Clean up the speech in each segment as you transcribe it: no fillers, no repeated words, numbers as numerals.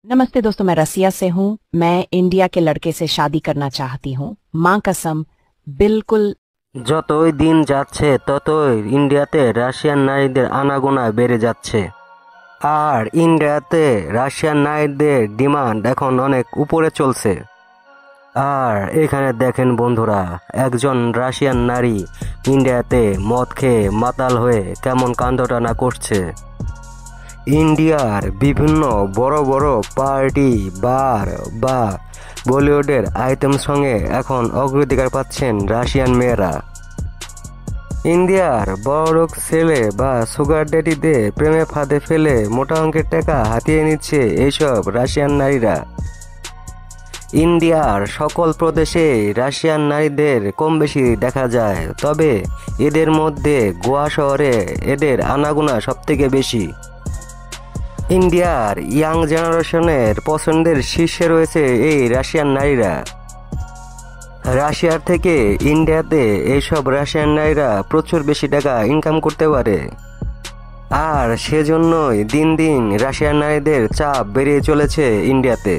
नमस्ते दोस्तों, मैं रसिया से हूँ। मैं इंडिया के लड़के से शादी करना चाहती हूँ। माँ कसम, बिल्कुल। যতই দিন যাচ্ছে ততই ইন্ডিয়াতে রাশিয়ান নারীদের আনাগোনা বেড়ে যাচ্ছে। আর ইন্ডিয়াতে রাশিয়ান নারীদের ডিমান্ড এখন অনেক উপরে চলছে। আর এখানে দেখেন বন্ধুরা, একজন রাশিয়ান নারী ইন্ডিয়াতে মদ খেয়ে মাতাল হয়ে কেমন কান্দটানা করছে। ইন্ডিয়ার বিভিন্ন বড় বড় পার্টি, বার বা বলিউডের আইটেম সঙ্গে এখন অগ্রাধিকার পাচ্ছেন রাশিয়ান মেয়েরা। ইন্ডিয়ার বড়লোক ছেলে বা সুগার ড্যাডিদের প্রেমে ফাঁদে ফেলে মোটা অঙ্কের টাকা হাতিয়ে নিচ্ছে এইসব রাশিয়ান নারীরা। ইন্ডিয়ার সকল প্রদেশে রাশিয়ান নারীদের কম বেশি দেখা যায়, তবে এদের মধ্যে গোয়া শহরে এদের আনাগোনা সবথেকে বেশি। ইন্ডিয়ার ইয়াং জেনারেশনের পছন্দের শীর্ষে রয়েছে এই রাশিয়ান নারীরা। রাশিয়ার থেকে ইন্ডিয়াতে এইসব রাশিয়ান নারীরা প্রচুর বেশি টাকা ইনকাম করতে পারে। আর সেজন্যই দিন দিন রাশিয়ান নারীদের চাপ বেড়ে চলেছে ইন্ডিয়াতে।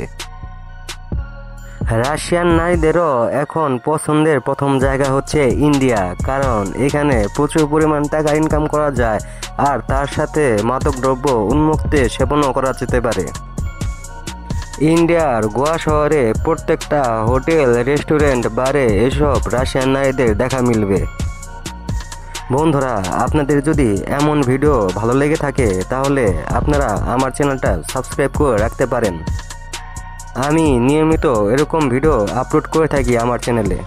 রাশিয়ান নারীদেরও এখন পছন্দের প্রথম জায়গা হচ্ছে ইন্ডিয়া, কারণ এখানে প্রচুর পরিমাণ টাকা ইনকাম করা যায় আর তার সাথে মাদকদ্রব্য উন্মুক্তে সেবনও করা যেতে পারে। ইন্ডিয়ার গোয়া শহরে প্রত্যেকটা হোটেল, রেস্টুরেন্ট, বারে এসব রাশিয়ান নারীদের দেখা মিলবে। বন্ধুরা, আপনাদের যদি এমন ভিডিও ভালো লেগে থাকে তাহলে আপনারা আমার চ্যানেলটা সাবস্ক্রাইব করে রাখতে পারেন। আমি নিয়মিত এরকম ভিডিও আপলোড করে থাকি আমার চ্যানেলে।